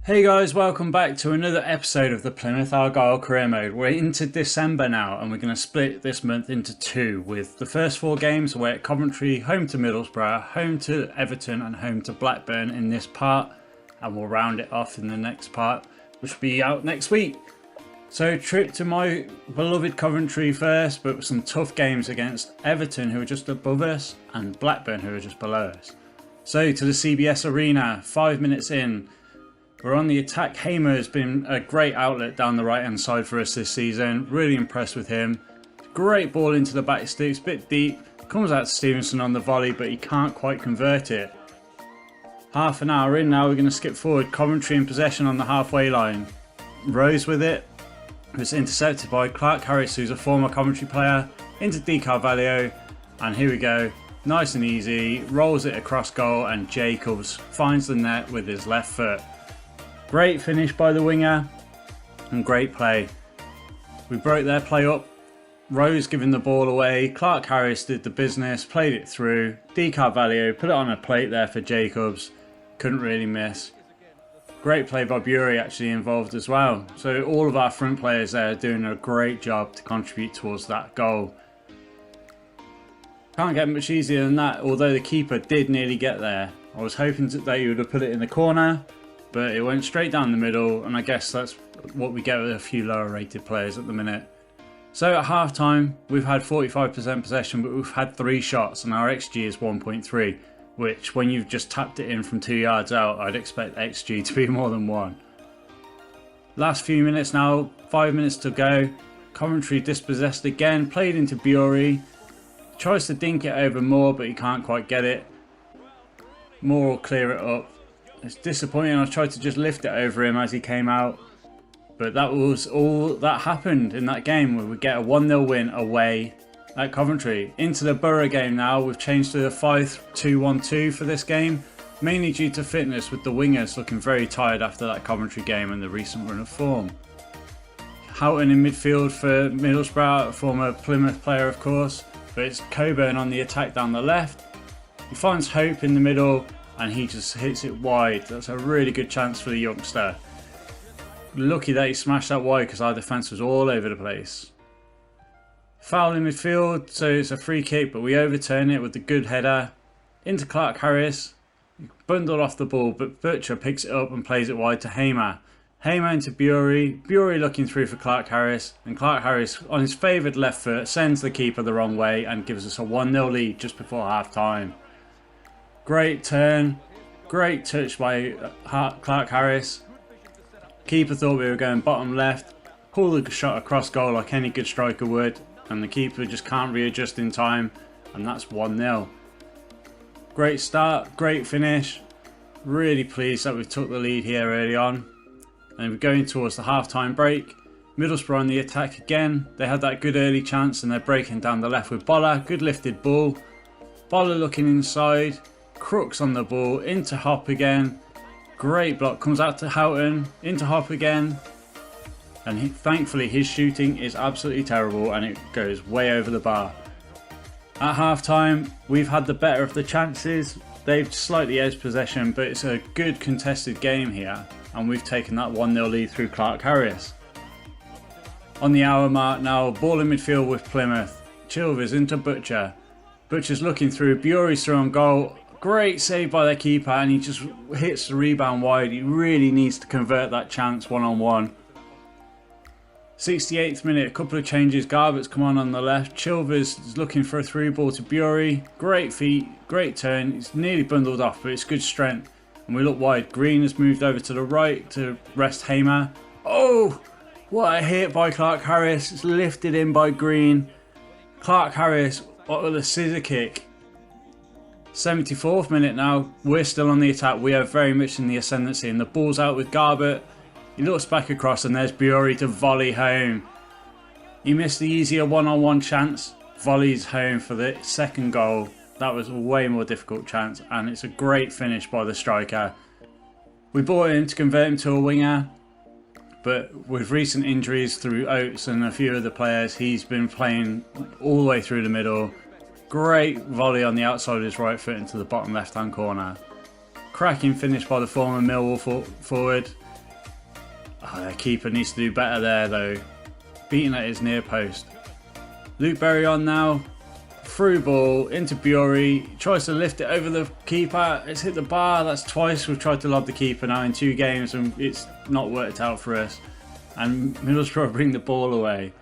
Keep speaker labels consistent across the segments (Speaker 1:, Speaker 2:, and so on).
Speaker 1: Hey guys, welcome back to another episode of the Plymouth Argyle Career Mode. We're into December now and we're going to split this month into two, with the first four games away at Coventry, home to Middlesbrough, home to Everton and home to Blackburn in this part, and we'll round it off in the next part, which will be out next week. So trip to my beloved Coventry first, but with some tough games against Everton, who are just above us, and Blackburn, who are just below us. So to the CBS Arena, 5 minutes in. We're on the attack. Hamer has been a great outlet down the right hand side for us this season. Really impressed with him. Great ball into the back sticks, bit deep. Comes out to Stevenson on the volley, but he can't quite convert it. Half an hour in now, we're going to skip forward. Coventry in possession on the halfway line. Rose with it. It's intercepted by Clark Harris, who's a former Coventry player, into Di Carvalho. And here we go. Nice and easy. Rolls it across goal and Jacobs finds the net with his left foot. Great finish by the winger and great play. We broke their play up. Rose giving the ball away. Clark Harris did the business, played it through. Di Carvalho put it on a plate there for Jacobs. Couldn't really miss. Great play by Bury actually involved as well. So all of our front players there are doing a great job to contribute towards that goal. Can't get much easier than that, although the keeper did nearly get there. I was hoping that he would have put it in the corner, but it went straight down the middle, and I guess that's what we get with a few lower rated players at the minute. So at half time, we've had 45% possession, but we've had 3 shots, and our XG is 1.3, which when you've just tapped it in from 2 yards out, I'd expect XG to be more than 1. Last few minutes now, 5 minutes to go. Coventry dispossessed again, played into Bury. Tries to dink it over Moore, but he can't quite get it. Moore will clear it up. It's disappointing. I tried to just lift it over him as he came out, but that was all that happened in that game, where we get a 1-0 win away at Coventry. Into the Borough game now. We've changed to the 5-2-1-2 for this game, mainly due to fitness, with the wingers looking very tired after that Coventry game and the recent run of form. Houghton in midfield for Middlesbrough, a former Plymouth player of course, but it's Coburn on the attack down the left. He finds Hope in the middle and he just hits it wide. That's a really good chance for the youngster. Lucky that he smashed that wide, because our defence was all over the place. Foul in midfield, so it's a free kick, but we overturn it with the good header. Into Clark Harris. Bundled off the ball, but Butcher picks it up and plays it wide to Hamer. Hamer into Bury. Bury looking through for Clark Harris. And Clark Harris, on his favoured left foot, sends the keeper the wrong way and gives us a 1-0 lead just before half time. Great turn, great touch by Clark Harris. Keeper thought we were going bottom left, pulled the shot across goal like any good striker would, and the keeper just can't readjust in time, and that's 1-0. Great start, great finish. Really pleased that we took the lead here early on. And we're going towards the half-time break. Middlesbrough on the attack again. They had that good early chance and they're breaking down the left with Bolla. Good lifted ball. Bolla looking inside. Crooks on the ball, into Hop again. Great block, comes out to Houghton, into Hop again. And thankfully his shooting is absolutely terrible and it goes way over the bar. At half time, we've had the better of the chances. They've slightly edged possession, but it's a good contested game here. And we've taken that 1-0 lead through Clark Harris. On the hour mark now, ball in midfield with Plymouth. Chilvers into Butcher. Butcher's looking through, Bury's through on goal. Great save by the keeper, and he just hits the rebound wide. He really needs to convert that chance one-on-one. 68th minute, a couple of changes. Garbutt's come on the left. Chilvers is looking for a through ball to Bury. Great feet, great turn. It's nearly bundled off, but it's good strength. And we look wide. Green has moved over to the right to rest Hamer. Oh, what a hit by Clark Harris. It's lifted in by Green. Clark Harris, what with a scissor kick. 74th minute now, we're still on the attack. We are very much in the ascendancy, and the ball's out with Garbutt. He looks back across and there's Bury to volley home. He missed the easier one-on-one chance. Volleys home for the second goal. That was a way more difficult chance, and it's a great finish by the striker. We bought him to convert him to a winger, but with recent injuries through Oates and a few other players, he's been playing all the way through the middle. Great volley on the outside of his right foot into the bottom left hand corner. Cracking finish by the former Millwall forward. Their keeper needs to do better there though. Beating at his near post. Luke Berry on now. Through ball into Bury. Tries to lift it over the keeper. It's hit the bar. That's twice we've tried to lob the keeper now in 2 games and it's not worked out for us. And Middlesbrough bring the ball away.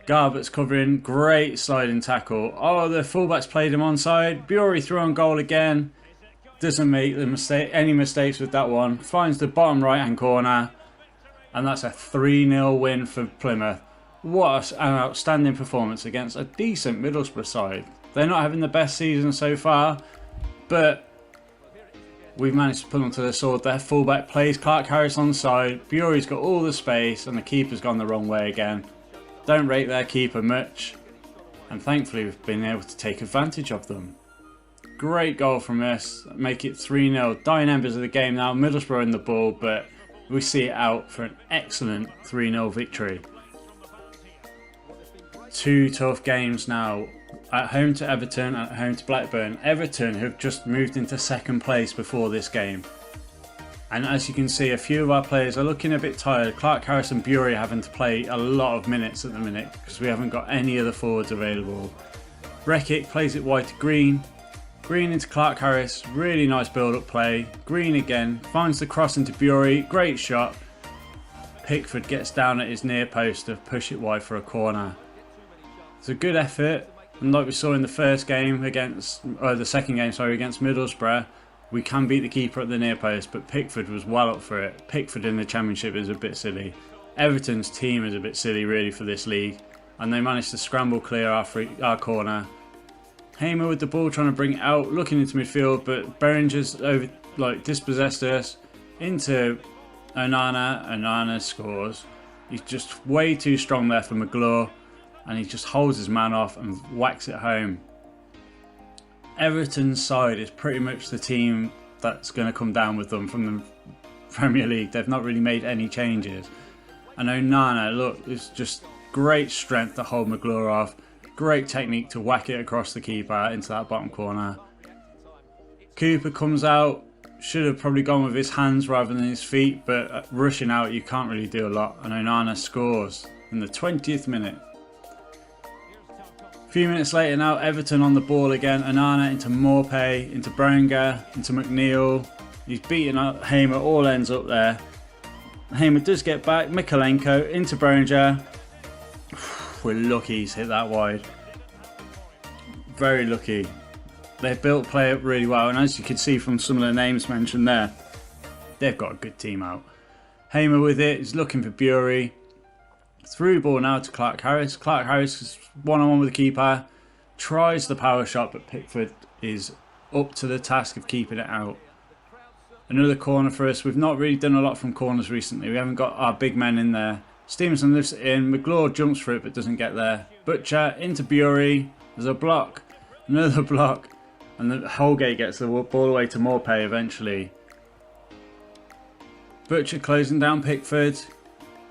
Speaker 1: Garbutt's covering. Great sliding tackle. Oh, the fullback's played him onside. Bury through on goal again. Doesn't make any mistakes with that one. Finds the bottom right hand corner. And that's a 3-0 win for Plymouth. What an outstanding performance against a decent Middlesbrough side. They're not having the best season so far, but we've managed to pull them to the sword. Their fullback plays Clark Harris on side. Bury's got all the space and the keeper's gone the wrong way again. Don't rate their keeper much, and thankfully we've been able to take advantage of them. Great goal from us, make it 3-0. Dying embers of the game now. Middlesbrough in the ball, but we see it out for an excellent 3-0 victory. 2 tough games now. At home to Everton, at home to Blackburn. Everton have just moved into 2nd place before this game. And as you can see, a few of our players are looking a bit tired. Clark Harris and Bury having to play a lot of minutes at the minute because we haven't got any other forwards available. Reckitt plays it wide to Green. Green into Clark Harris, really nice build-up play. Green again, finds the cross into Bury, great shot. Pickford gets down at his near post to push it wide for a corner. It's a good effort, and like we saw in the first game against, or the second game, sorry, against Middlesbrough, we can beat the keeper at the near post, but Pickford was well up for it. Pickford in the Championship is a bit silly. Everton's team is a bit silly really for this league, and they managed to scramble clear our corner. Hamer with the ball trying to bring it out, looking into midfield, but Berenger's dispossessed us into Onana. Onana scores. He's just way too strong there for McGlaw, and he just holds his man off and whacks it home. Everton's side is pretty much the team that's going to come down with them from the Premier League. They've not really made any changes. And Onana, look, it's just great strength to hold McGlaw off. Great technique to whack it across the keeper into that bottom corner. Cooper comes out. Should have probably gone with his hands rather than his feet, but rushing out you can't really do a lot. And Onana scores in the 20th minute. A few minutes later now, Everton on the ball again. Onana into Morpay, into Bronger, into McNeil. He's beating up Hamer, all ends up there. Hamer does get back. Mikolenko into Bronger. We're lucky he's hit that wide. Very lucky. They've built play up really well, and as you can see from some of the names mentioned there, they've got a good team out. Hamer with it, he's looking for Bury. Through ball now to Clark Harris. Clark Harris is one-on-one with the keeper. Tries the power shot, but Pickford is up to the task of keeping it out. Another corner for us. We've not really done a lot from corners recently. We haven't got our big men in there. Stevenson lifts it in. McGlaw jumps for it but doesn't get there. Butcher into Bury. There's a block. Another block. And the Holgate gets the ball away to Morpay eventually. Butcher closing down Pickford.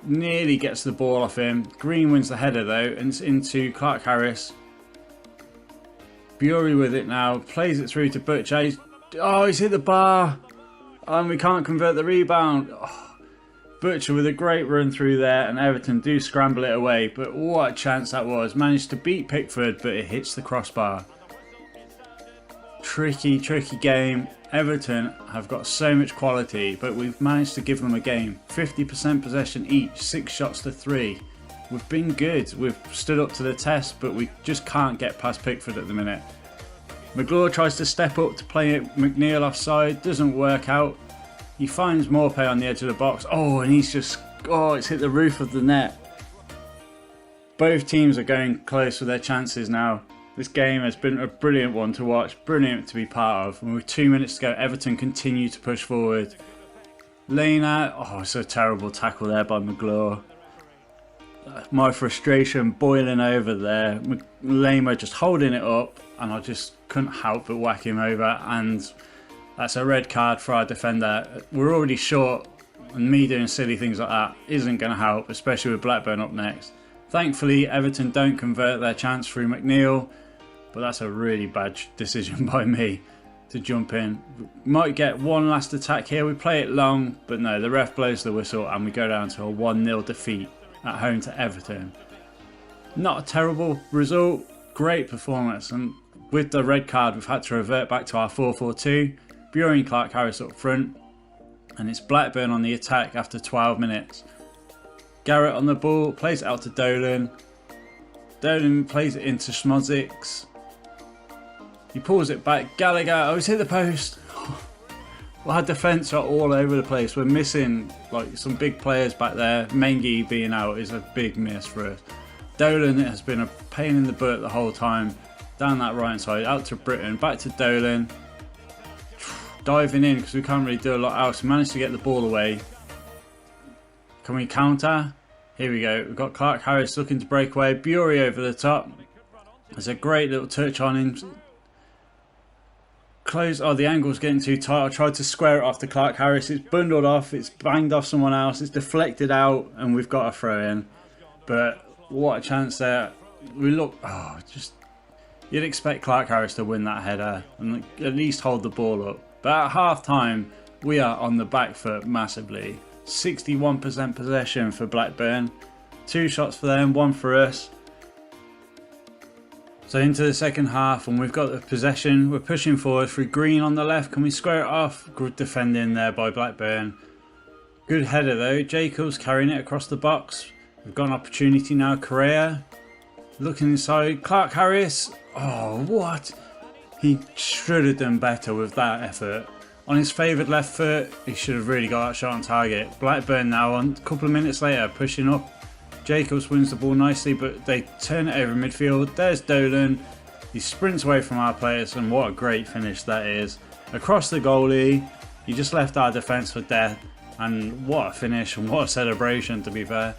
Speaker 1: Nearly gets the ball off him. Green wins the header though. And it's into Clark Harris. Bury with it now. Plays it through to Butcher. He's hit the bar. And we can't convert the rebound. Oh. Butcher with a great run through there, and Everton do scramble it away, but what a chance that was. Managed to beat Pickford, but it hits the crossbar. Tricky game. Everton have got so much quality, but we've managed to give them a game. 50% possession each, 6 shots to 3. We've been good. We've stood up to the test, but we just can't get past Pickford at the minute. McGlaw tries to step up to play it McNeil offside, doesn't work out. He finds Morpay on the edge of the box. Oh, and he's just... Oh, it's hit the roof of the net. Both teams are going close with their chances now. This game has been a brilliant one to watch. Brilliant to be part of. And with 2 minutes to go, Everton continue to push forward. Lena... Oh, it's a terrible tackle there by McGlaw. My frustration boiling over there. Lema just holding it up. And I just couldn't help but whack him over. And... that's a red card for our defender. We're already short, and me doing silly things like that isn't going to help, especially with Blackburn up next. Thankfully, Everton don't convert their chance through McNeil, but that's a really bad decision by me. to jump in. Might get one last attack here. We play it long, but no, the ref blows the whistle and we go down to a 1-0 defeat at home to Everton. Not a terrible result, great performance, and with the red card we've had to revert back to our 4-4-2. Bury and Clark-Harris up front, and it's Blackburn on the attack after 12 minutes. Garrett on the ball, plays it out to Dolan. Dolan plays it into Schmodzik. He pulls it back. Gallagher, oh, he's hit the post. Well, our defence are all over the place. We're missing like some big players back there. Mengi being out is a big miss for us. Dolan has been a pain in the butt the whole time. Down that right hand side, out to Britton, back to Dolan. Diving in because we can't really do a lot else. We managed to get the ball away. Can we counter? Here we go. We've got Clark-Harris looking to break away. Bury over the top. There's a great little touch on him. Close. Oh, the angle's getting too tight. I tried to square it off to Clark-Harris. It's bundled off. It's banged off someone else. It's deflected out, and we've got a throw in. But what a chance there. We look. Oh, just. You'd expect Clark-Harris to win that header and at least hold the ball up. But at half time, we are on the back foot massively. 61% possession for Blackburn. 2 shots for them, 1 for us. So into the second half, and we've got the possession. We're pushing forward through Green on the left. Can we square it off? Good defending there by Blackburn. Good header though. Jacobs carrying it across the box. We've got an opportunity now. Correa looking inside. Clark-Harris. Oh, what? He should have done better with that effort. On his favoured left foot, he should have really got that shot on target. Blackburn now, on a couple of minutes later, pushing up. Jacobs wins the ball nicely, but they turn it over midfield. There's Dolan. He sprints away from our players, and what a great finish that is. Across the goalie, he just left our defence for death. And what a finish, and what a celebration, to be fair.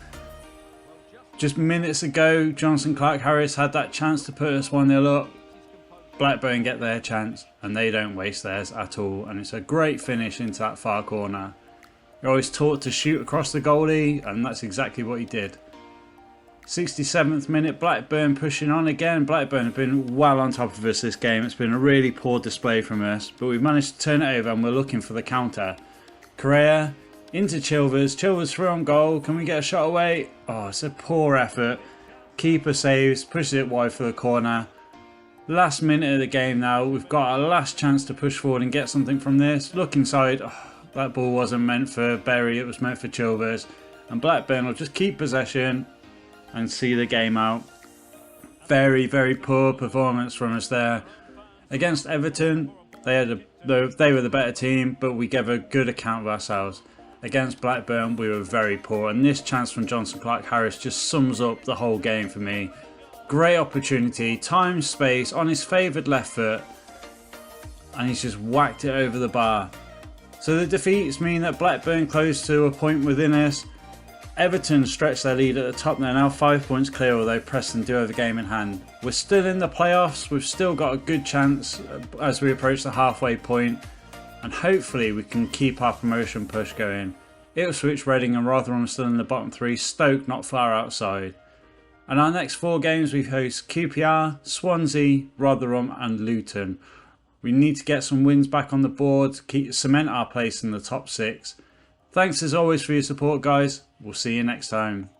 Speaker 1: Just minutes ago, Johnson Clark-Harris had that chance to put us 1-0 up. Blackburn get their chance, and they don't waste theirs at all. And it's a great finish into that far corner. You're always taught to shoot across the goalie, and that's exactly what he did. 67th minute, Blackburn pushing on again. Blackburn have been well on top of us this game. It's been a really poor display from us, but we've managed to turn it over and we're looking for the counter. Correa into Chilvers. Chilvers through on goal. Can we get a shot away? Oh, it's a poor effort. Keeper saves, pushes it wide for the corner. Last minute of the game now. We've got our last chance to push forward and get something from this. Look inside. Oh, that ball wasn't meant for Berry. It was meant for Chilvers. And Blackburn will just keep possession and see the game out. Very, very poor performance from us there. Against Everton, they were the better team, but we gave a good account of ourselves. Against Blackburn, we were very poor, and this chance from Johnson Clark-Harris just sums up the whole game for me. Great opportunity, time, space, on his favoured left foot, and he's just whacked it over the bar. So the defeats mean that Blackburn close to a point within us. Everton stretch their lead at the top. They're now 5 points clear, although Preston do have a game in hand. We're still in the playoffs. We've still got a good chance as we approach the halfway point, and hopefully we can keep our promotion push going. Ipswich, Reading and Rotherham are still in the bottom 3. Stoke not far outside. And our next 4 games we host QPR, Swansea, Rotherham and Luton. We need to get some wins back on the board, cement our place in the top 6. Thanks as always for your support, guys. We'll see you next time.